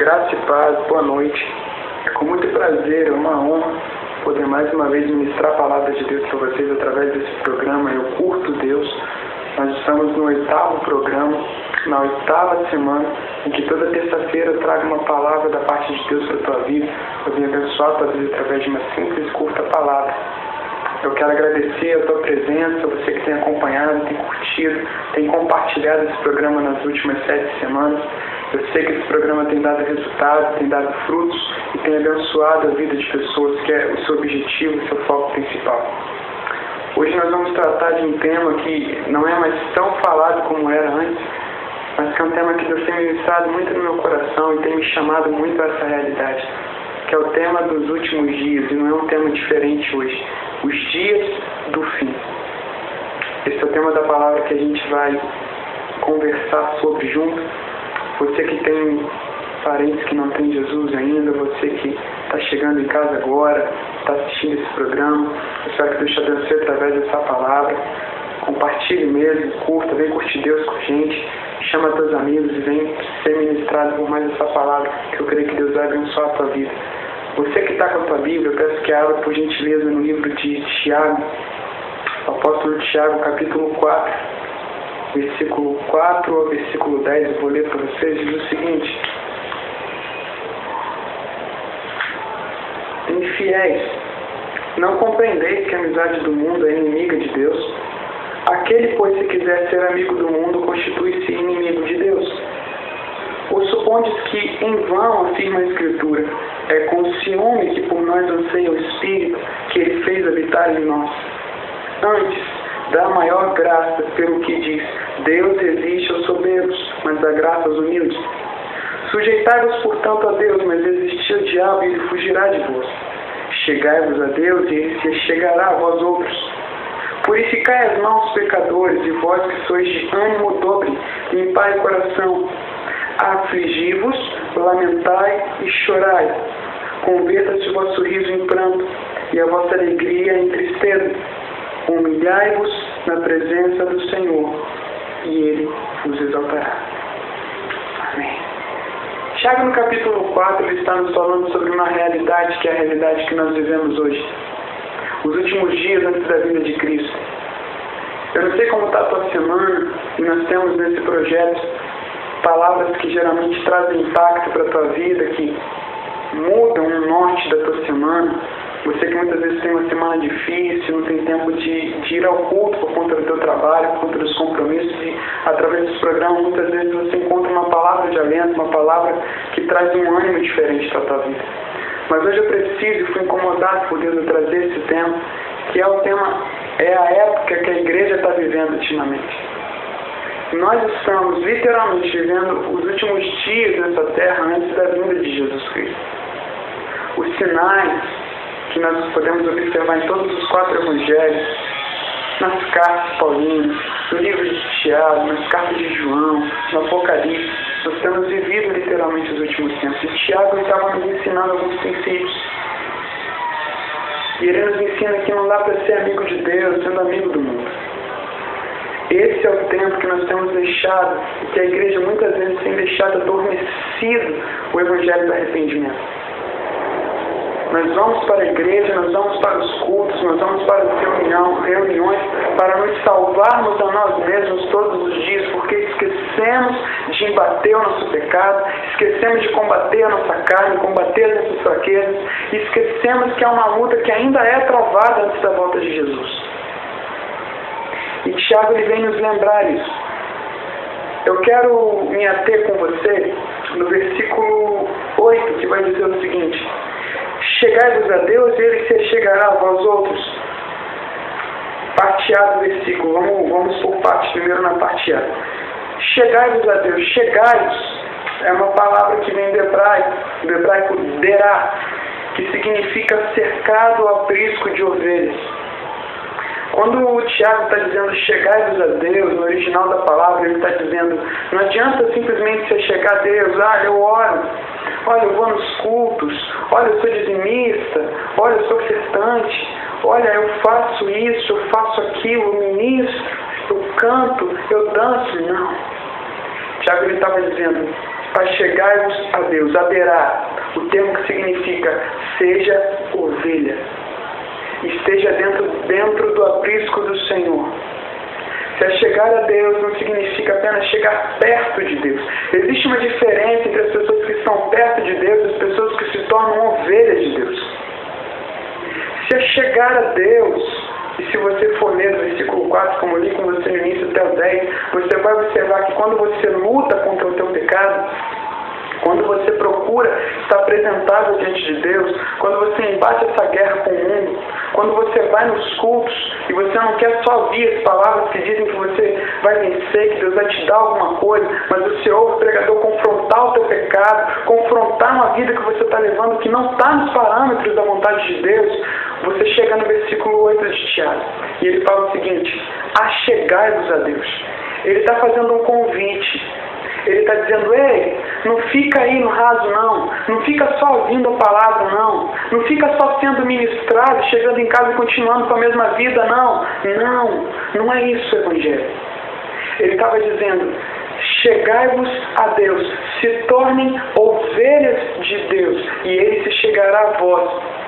Graça e paz, boa noite. É com muito prazer, é uma honra poder mais uma vez ministrar a palavra de Deus para vocês através desse programa. Eu curto Deus. Nós estamos no 8º programa, na 8ª semana, em que toda terça-feira eu trago uma palavra da parte de Deus para a tua vida. Eu venho abençoar a tua vida através de uma simples e curta palavra. Eu quero agradecer a tua presença, você que tem acompanhado, tem curtido, tem compartilhado esse programa nas últimas 7 semanas. Eu sei que esse programa tem dado resultados, tem dado frutos e tem abençoado a vida de pessoas, que é o seu objetivo, o seu foco principal. Hoje nós vamos tratar de um tema que não é mais tão falado como era antes, mas que é um tema que Deus tem ministrado muito no meu coração e tem me chamado muito a essa realidade, que é o tema dos últimos dias, e não é um tema diferente hoje. Os dias do fim. Esse é o tema da palavra que a gente vai conversar sobre junto. Você que tem parentes que não têm Jesus ainda, você que está chegando em casa agora, está assistindo esse programa, eu espero que Deus te abençoe através dessa palavra. Compartilhe mesmo, curta, vem curtir Deus com a gente, chama teus amigos e vem ser ministrado por mais essa palavra, que eu creio que Deus vai abençoar a tua vida. Você que está com a tua Bíblia, eu peço que abra por gentileza no livro de Tiago, o apóstolo Tiago, capítulo 4, versículo 4 ao versículo 10, eu vou ler para vocês, diz o seguinte: Infiéis, não compreendeis que a amizade do mundo é inimiga de Deus? Aquele, pois, se quiser ser amigo do mundo, constitui-se inimigo de Deus. Ou supondes que em vão afirma a Escritura, é com ciúme que por nós anseia o Espírito que Ele fez habitar em nós. Antes, dá maior graça pelo que diz, Deus resiste aos soberbos, mas dá graça aos humildes. Sujeitai-vos, portanto, a Deus, mas resisti ao diabo e ele fugirá de vós. Chegai-vos a Deus e ele se chegará a vós outros. Purificai as mãos, pecadores, e vós que sois de ânimo dobre, limpai o coração. Afligi-vos, lamentai e chorai. Converta-se o vosso riso em pranto, e a vossa alegria em tristeza. Humilhai-vos na presença do Senhor, e Ele vos exaltará. Amém. Tiago, no capítulo 4, ele está nos falando sobre uma realidade, que é a realidade que nós vivemos hoje. Os últimos dias antes da vinda de Cristo. Eu não sei como está a tua semana, e nós temos nesse projeto palavras que geralmente trazem impacto para a tua vida, que mudam o norte da tua semana. Você que muitas vezes tem uma semana difícil, não tem tempo de ir ao culto por conta do teu trabalho, por conta dos compromissos, e através desse programa muitas vezes você encontra uma palavra de alento, uma palavra que traz um ânimo diferente para a tua vida. Mas hoje eu preciso e fui incomodado por Deus a trazer esse tema, que é o tema, é a época que a igreja está vivendo ultimamente. Nós estamos literalmente vivendo os últimos dias nessa terra antes da vinda de Jesus Cristo. Os sinais que nós podemos observar em todos os 4 evangelhos, nas cartas paulinas, no livro de Tiago, nas cartas de João, no Apocalipse, nós temos vivido literalmente os últimos tempos. E Tiago estava nos ensinando alguns princípios. E ele nos ensina que não dá para ser amigo de Deus sendo amigo do mundo. Esse é o tempo que nós temos deixado, e que a igreja muitas vezes tem deixado adormecido o evangelho do arrependimento. Nós vamos para a igreja, nós vamos para os cultos, nós vamos para as reuniões para nos salvarmos a nós mesmos todos os dias, porque esquecemos de embater o nosso pecado, esquecemos de combater a nossa carne, combater as nossas fraquezas, e esquecemos que há uma luta que ainda é travada antes da volta de Jesus. E Tiago ele vem nos lembrar isso. Eu quero me ater com você no versículo 8, que vai dizer o seguinte: Chegai-vos a Deus e Ele se chegará a vós outros. Parte A do versículo, vamos por parte, primeiro na parte A. Chegai-vos a Deus, chegai-vos é uma palavra que vem do hebraico derá, que significa cercado ao aprisco de ovelhas. Quando o Tiago está dizendo chegai-vos a Deus, no original da palavra, ele está dizendo, não adianta simplesmente você chegar a Deus, eu oro, olha, eu vou nos cultos, olha, eu sou dizimista, olha, eu sou ofertante, olha, eu faço isso, eu faço aquilo, eu ministro, eu canto, eu danço. Não. Tiago ele estava dizendo, Achegai-vos a Deus. Aderá, o termo que significa seja ovelha. Esteja dentro do aprisco do Senhor. Se achegar a Deus não significa apenas chegar perto de Deus. Existe uma diferença entre as pessoas que estão perto de Deus e as pessoas que se tornam ovelhas de Deus. Se achegar a Deus, e se você for ler no versículo 4, como eu li com você no início até o 10, você vai observar que quando você luta contra o teu pecado, quando você procura estar apresentável diante de Deus, quando você embate essa guerra com o mundo, quando você vai nos cultos e você não quer só ouvir as palavras que dizem que você vai vencer, que Deus vai te dar alguma coisa, mas você ouve o pregador confrontar o teu pecado, confrontar uma vida que você está levando que não está nos parâmetros da vontade de Deus, você chega no versículo 8 de Tiago e ele fala o seguinte: achegai-vos a Deus. Ele está fazendo um convite. Ele está dizendo: ei, não fica aí no raso não, não fica só ouvindo a palavra não fica só sendo ministrado, chegando em casa e continuando com a mesma vida, não é isso o Evangelho. Ele estava dizendo: chegai-vos a Deus, se tornem ovelhas de Deus, e Ele se chegará a vós.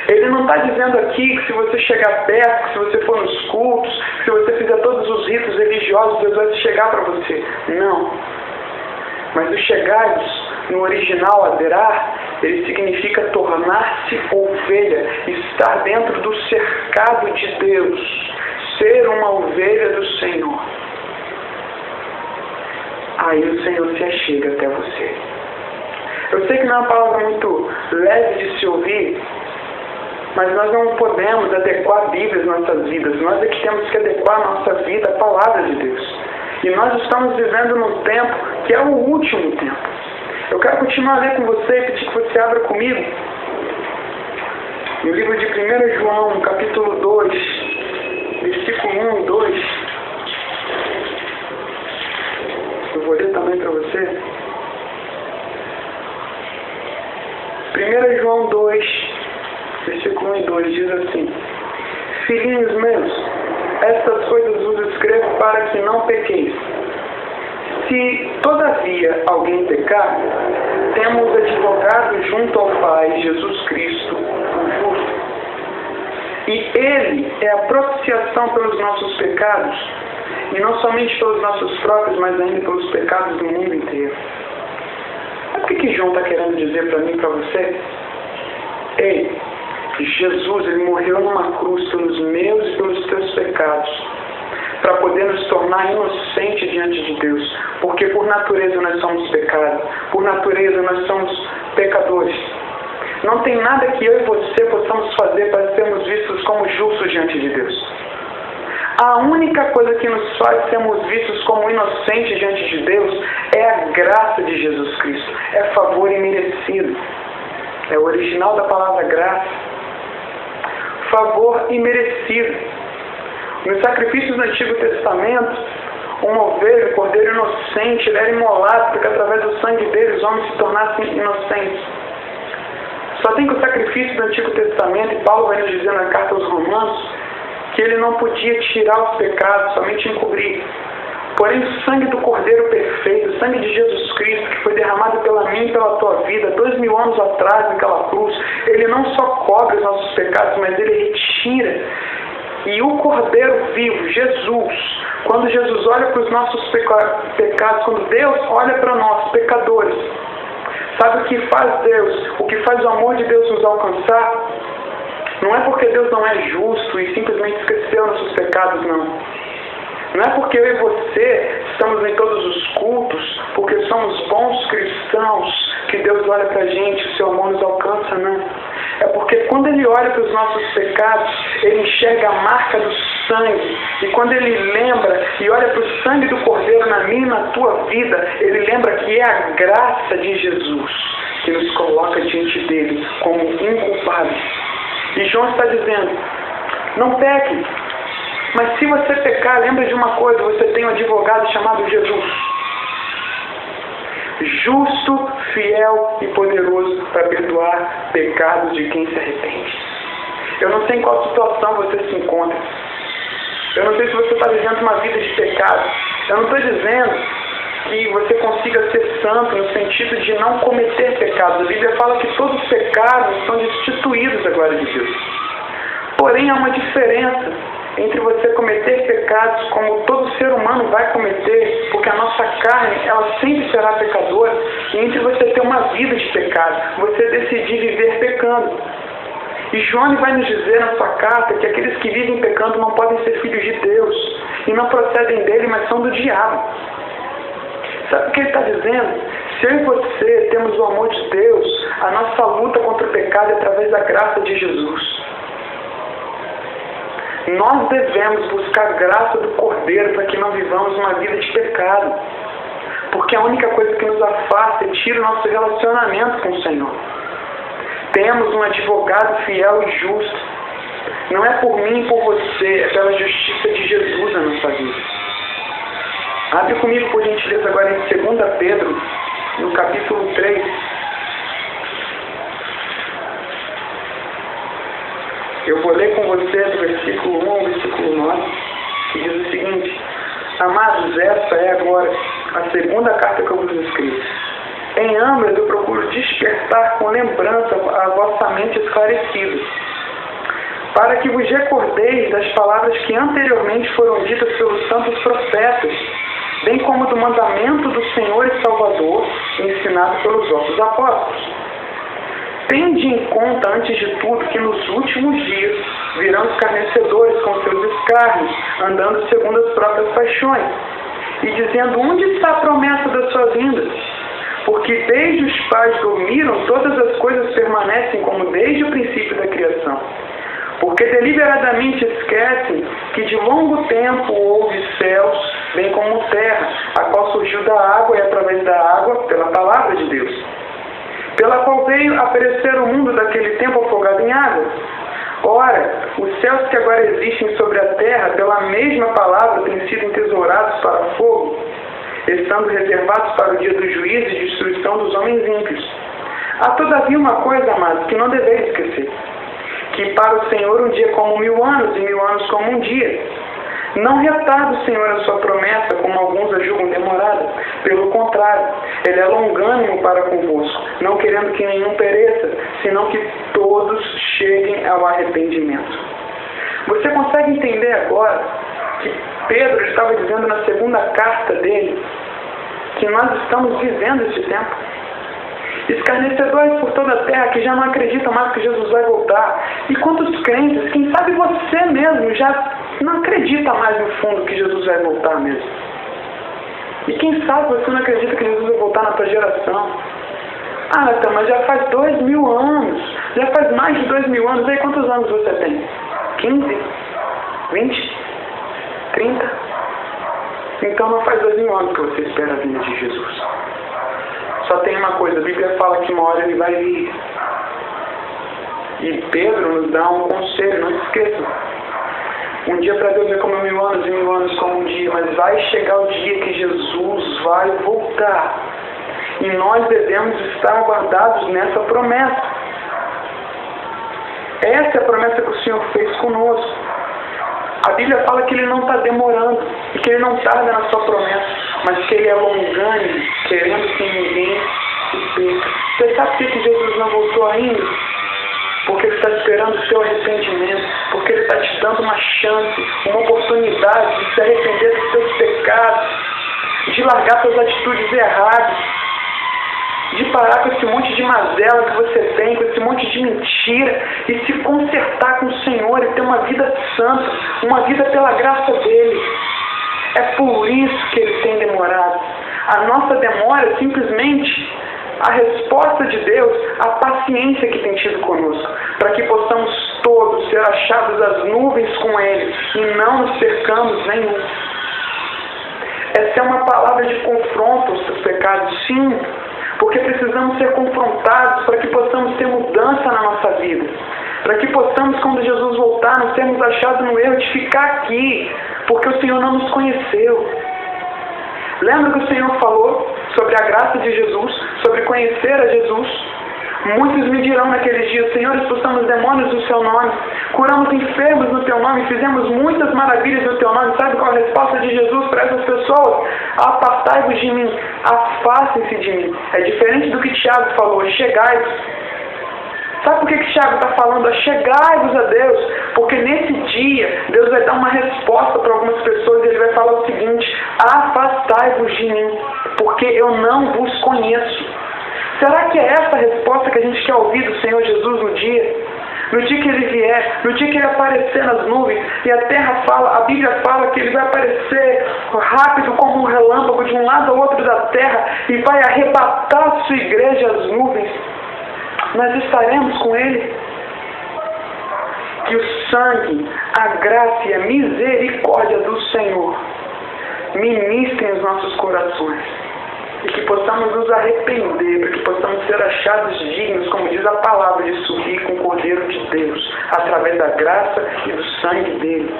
Ele não está dizendo aqui que se você chegar perto, que se você for nos cultos, que se você fizer todos os ritos religiosos, Deus vai chegar para você. Não. Mas o chegar-vos, no original, aderar, ele significa tornar-se ovelha, estar dentro do cercado de Deus, ser uma ovelha do Senhor. Aí o Senhor se achega até você. Eu sei que não é uma palavra muito leve de se ouvir, mas nós não podemos adequar a Bíblia às nossas vidas. Nós é que temos que adequar a nossa vida à palavra de Deus. E nós estamos vivendo num tempo que é o último tempo. Eu quero continuar a ler com você e pedir que você abra comigo no livro de 1 João, capítulo 2, versículo 1 e 2. Eu vou ler também para você. 1 João 2, versículo 1 e 2 diz assim: filhinhos meus, estas coisas vos escrevo para que não pequeis. Se, todavia, alguém pecar, temos advogado junto ao Pai, Jesus Cristo, o justo. E Ele é a propiciação pelos nossos pecados, e não somente pelos nossos próprios, mas ainda pelos pecados do mundo inteiro. Mas o que João está querendo dizer para mim e para você? Ei, Jesus, Ele morreu numa cruz pelos meus e pelos teus pecados, para poder nos tornar inocentes diante de Deus, porque por natureza nós somos pecados, por natureza nós somos pecadores. Não tem nada que eu e você possamos fazer para sermos vistos como justos diante de Deus. A única coisa que nos faz sermos vistos como inocentes diante de Deus é a graça de Jesus Cristo, é favor imerecido. É o original da palavra graça. Favor imerecido. Nos sacrifícios do Antigo Testamento, uma ovelha, um cordeiro inocente, ele era imolado para que através do sangue dele os homens se tornassem inocentes. Só tem que o sacrifício do Antigo Testamento, e Paulo vai nos dizer na carta aos Romanos, que ele não podia tirar os pecados, somente encobrir. Porém, o sangue do Cordeiro perfeito, o sangue de Jesus Cristo, que foi derramado pela mim e pela tua vida, 2000 anos atrás naquela cruz, ele não só cobre os nossos pecados, mas ele retira. E o Cordeiro vivo, Jesus, quando Jesus olha para os nossos pecados, quando Deus olha para nós, pecadores, sabe o que faz Deus, o que faz o amor de Deus nos alcançar? Não é porque Deus não é justo e simplesmente esqueceu nossos pecados, não. Não é porque eu e você estamos em todos os cultos, porque somos bons cristãos, que Deus olha para a gente, o seu amor nos alcança, não. É porque quando Ele olha para os nossos pecados, Ele enxerga a marca do sangue. E quando Ele lembra e olha para o sangue do Cordeiro na minha e na tua vida, Ele lembra que é a graça de Jesus que nos coloca diante dEle como inculpados. E João está dizendo, não peque. Mas se você pecar, lembra de uma coisa, você tem um advogado chamado Jesus. Justo, fiel e poderoso para perdoar pecados de quem se arrepende. Eu não sei em qual situação você se encontra. Eu não sei se você está vivendo uma vida de pecado. Eu não estou dizendo que você consiga ser santo no sentido de não cometer pecados. A Bíblia fala que todos os pecados são destituídos da glória de Deus. Porém, há uma diferença entre você cometer pecados como todo ser humano vai cometer, porque a nossa carne, ela sempre será pecadora, e entre você ter uma vida de pecado, você decidir viver pecando. E João vai nos dizer na sua carta que aqueles que vivem pecando não podem ser filhos de Deus, e não procedem dele, mas são do diabo. Sabe o que ele está dizendo? Se eu e você temos o amor de Deus, a nossa luta contra o pecado é através da graça de Jesus. Nós devemos buscar a graça do Cordeiro para que não vivamos uma vida de pecado. Porque a única coisa que nos afasta e tira o nosso relacionamento com o Senhor. Temos um advogado fiel e justo. Não é por mim e por você, é pela justiça de Jesus na nossa vida. Abre comigo, por gentileza, agora em 2 Pedro, no capítulo 3. Eu vou ler com você do versículo 1 ao versículo 9, que diz o seguinte: Amados, essa é agora a segunda carta que eu vos escrevo. Em ambas eu procuro despertar com lembrança a vossa mente esclarecida, para que vos recordeis das palavras que anteriormente foram ditas pelos santos profetas, bem como do mandamento do Senhor e Salvador, ensinado pelos vossos apóstolos. Tende em conta, antes de tudo, que nos últimos dias virão escarnecedores com seus escárnios, andando segundo as próprias paixões, e dizendo: onde está a promessa da sua vinda? Porque desde os pais dormiram, todas as coisas permanecem como desde o princípio da criação. Porque deliberadamente esquecem que de longo tempo houve céus, bem como terra, a qual surgiu da água e através da água, pela palavra de Deus, pela qual veio a perecer o mundo daquele tempo afogado em água. Ora, os céus que agora existem sobre a terra, pela mesma palavra, têm sido entesourados para fogo, estando reservados para o dia do juízo e destruição dos homens ímpios. Há todavia uma coisa, amados, que não deveis esquecer, que para o Senhor um dia é como 1000 anos, e 1000 anos como um dia. Não retarda o Senhor a sua promessa, como alguns a julgam demorada. Pelo contrário, Ele é longânimo para convosco, não querendo que nenhum pereça, senão que todos cheguem ao arrependimento. Você consegue entender agora que Pedro estava dizendo na segunda carta dele que nós estamos vivendo esse tempo? Escarnecedores por toda a terra que já não acreditam mais que Jesus vai voltar. E quantos crentes, quem sabe você mesmo, já não acredita mais no fundo que Jesus vai voltar mesmo. E quem sabe você não acredita que Jesus vai voltar na tua geração. Ah, Natan, mas já faz 2000 anos. Já faz mais de 2000 anos. E aí quantos anos você tem? 15? 20? 30? Então não faz 2000 anos que você espera a vinda de Jesus. Só tem uma coisa, a Bíblia fala que uma hora ele vai vir. E Pedro nos dá um conselho, não se esqueçam. Um dia para Deus é como 1000 anos e 1000 anos como um dia, mas vai chegar o dia que Jesus vai voltar. E nós devemos estar guardados nessa promessa. Essa é a promessa que o Senhor fez conosco. A Bíblia fala que Ele não está demorando, e que Ele não tarda na sua promessa, mas que Ele é longânimo, querendo que ninguém se perca. Você sabe por que Jesus não voltou ainda? Porque Ele está esperando o seu arrependimento, porque Ele está te dando uma chance, uma oportunidade de se arrepender dos seus pecados, de largar suas atitudes erradas, de parar com esse monte de mazela que você tem, com esse monte de mentira, e se consertar com o Senhor e ter uma vida santa, uma vida pela graça dEle. É por isso que Ele tem demorado. A nossa demora é simplesmente a resposta de Deus, a paciência que tem tido conosco, para que possamos todos ser achados às nuvens com Ele e não nos percamos nenhum. Essa é uma palavra de confronto aos seus pecados, sim, porque precisamos ser confrontados para que possamos ter mudança na nossa vida. Para que possamos, quando Jesus voltar, não sermos achados no erro de ficar aqui, porque o Senhor não nos conheceu. Lembra que o Senhor falou sobre a graça de Jesus, sobre conhecer a Jesus? Muitos me dirão naqueles dias: Senhor, expulsamos demônios no seu nome, curamos enfermos no teu nome, fizemos muitas maravilhas no teu nome. Sabe qual é a resposta de Jesus para essas pessoas? Apartai-vos de mim, afastem-se de mim. É diferente do que Tiago falou: chegai-vos. Sabe por que Tiago está falando? Chegai-vos a Deus. Porque nesse dia, Deus vai dar uma resposta para algumas pessoas e Ele vai falar o seguinte: afastai-vos de mim, porque eu não vos conheço. Será que é essa a resposta que a gente quer ouvir do Senhor Jesus no dia? No dia que Ele vier, no dia que Ele aparecer nas nuvens, e a terra fala, a Bíblia fala que Ele vai aparecer rápido como um relâmpago de um lado ao outro da terra e vai arrebatar a sua igreja às nuvens. Nós estaremos com Ele. Que o sangue, a graça e a misericórdia do Senhor ministrem os nossos corações. E que possamos nos arrepender, para que possamos ser achados dignos, como diz a palavra, de subir com o Cordeiro de Deus, através da graça e do sangue dele.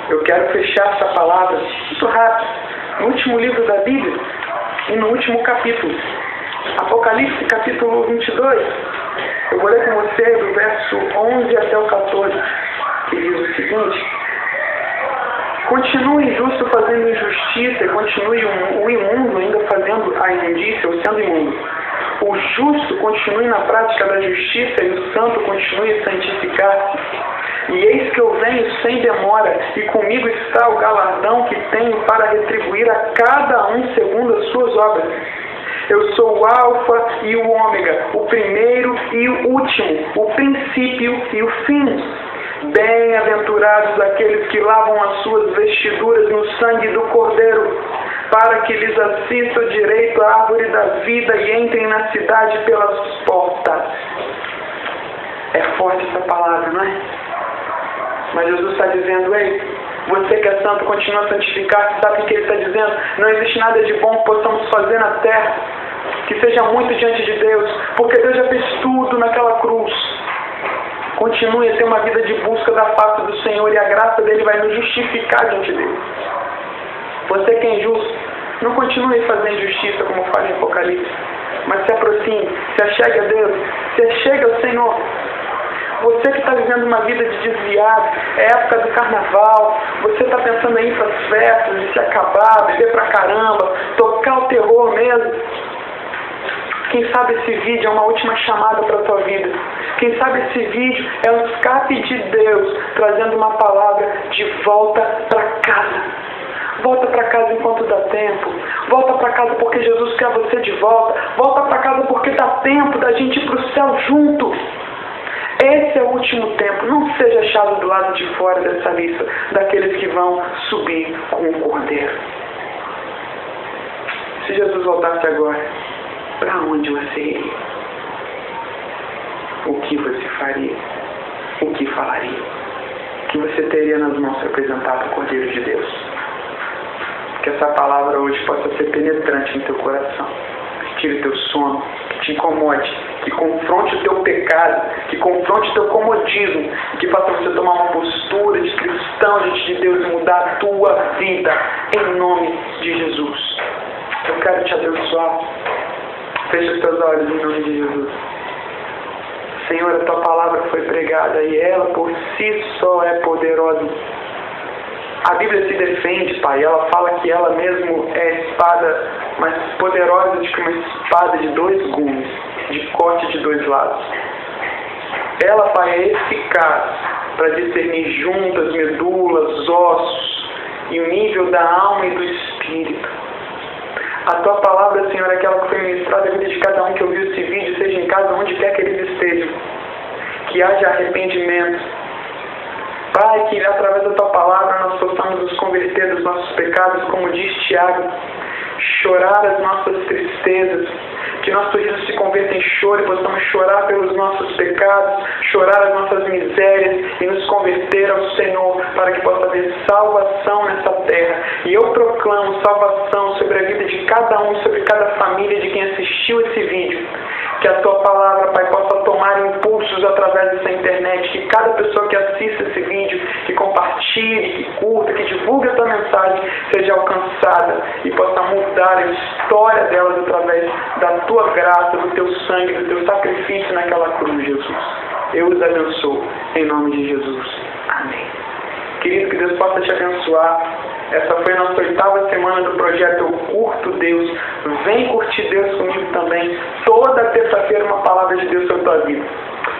Eu quero fechar essa palavra muito rápido, no último livro da Bíblia e no último capítulo. Apocalipse, capítulo 22. Eu vou ler com você do verso 11 até o 14, que diz o seguinte: continue o injusto fazendo injustiça, e continue o imundo ainda fazendo a imundícia, ou sendo imundo. O justo continue na prática da justiça, e o santo continue a santificar-se. E eis que eu venho sem demora, e comigo está o galardão que tenho para retribuir a cada um segundo as suas obras. Eu sou o Alfa e o Ômega, o primeiro e o último, o princípio e o fim. Bem-aventurados aqueles que lavam as suas vestiduras no sangue do Cordeiro, para que lhes assista o direito à árvore da vida e entrem na cidade pelas portas. É forte essa palavra, não é? Mas Jesus está dizendo: ei, você que é santo, continua a santificar-se. Sabe o que Ele está dizendo? Não existe nada de bom que possamos fazer na terra que seja muito diante de Deus, porque Deus já fez tudo naquela cruz. Continue a ter uma vida de busca da face do Senhor, e a graça dele vai nos justificar diante dele. Você que é injusto, não continue fazendo injustiça, como fala em Apocalipse, mas se aproxime, se achegue a Deus, se achegue ao Senhor. Você que está vivendo uma vida de desviado, é época do carnaval, você está pensando em ir para as festas, em se acabar, beber pra caramba, tocar o terror mesmo. Quem sabe esse vídeo é uma última chamada para a tua vida. Quem sabe esse vídeo é um escape de Deus, trazendo uma palavra de volta para casa. Volta para casa enquanto dá tempo. Volta para casa porque Jesus quer você de volta. Volta para casa porque dá tempo da gente ir para o céu junto. Esse é o último tempo. Não seja achado do lado de fora dessa lista daqueles que vão subir com o Cordeiro. Se Jesus voltasse agora, para onde você iria? O que você faria? O que falaria? O que você teria nas mãos para apresentar para o Cordeiro de Deus? Que essa palavra hoje possa ser penetrante no teu coração, que tire o teu sono, que te incomode, que confronte o teu pecado, que confronte o teu comodismo, que faça você tomar uma postura de cristão diante de Deus e mudar a tua vida, em nome de Jesus. Eu quero te abençoar. Fecha os teus olhos em nome de Jesus. Senhor, a tua palavra foi pregada e ela por si só é poderosa. A Bíblia se defende, Pai. Ela fala que ela mesmo é espada mais poderosa do que uma espada de 2 gumes, de corte de 2 lados. Ela, Pai, é eficaz para discernir juntas, medulas, ossos e o nível da alma e do espírito. A tua palavra, Senhor, é aquela que foi ministrada na vida de cada um que ouviu esse vídeo, seja em casa, onde quer que eles estejam. Que haja arrependimento. Pai, que através da tua palavra nós possamos nos converter dos nossos pecados, como diz Tiago, chorar as nossas tristezas, que nosso riso se converta em choro e possamos chorar pelos nossos pecados, chorar as nossas misérias e nos converter ao Senhor, para que possa haver salvação nessa terra. E eu proclamo salvação sobre a vida de cada um, sobre cada família de quem assistiu esse vídeo. Que a tua palavra, Pai, possa tomar impulsos através dessa internet, que cada pessoa que assista esse vídeo, que compartilha compartilhe, que curta, que divulgue a tua mensagem, seja alcançada e possa mudar a história delas através da tua graça, do teu sangue, do teu sacrifício naquela cruz, Jesus. Eu os abençoo, em nome de Jesus. Amém. Querido, que Deus possa te abençoar. Essa foi a nossa 8ª semana do projeto Eu Curto Deus. Vem curtir Deus comigo também. Toda terça-feira uma palavra de Deus sobre a tua vida.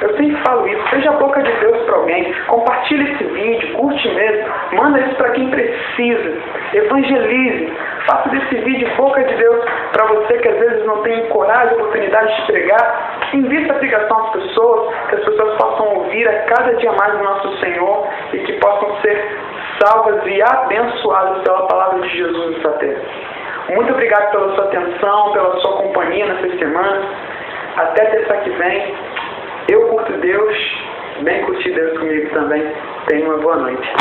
Eu sempre falo isso, seja a boca de Deus para alguém, compartilhe esse vídeo, curte mesmo, manda isso para quem precisa, evangelize, faça desse vídeo boca de Deus para você que às vezes não tem coragem, oportunidade de pregar, invita a pregação às pessoas, que as pessoas possam ouvir a cada dia mais o nosso Senhor e que possam ser salvas e abençoadas pela palavra de Jesus nessa terra. Muito obrigado pela sua atenção, pela sua companhia nessa semana. Até terça que vem. Eu curto Deus, vem curtir Deus comigo também. Tenha uma boa noite.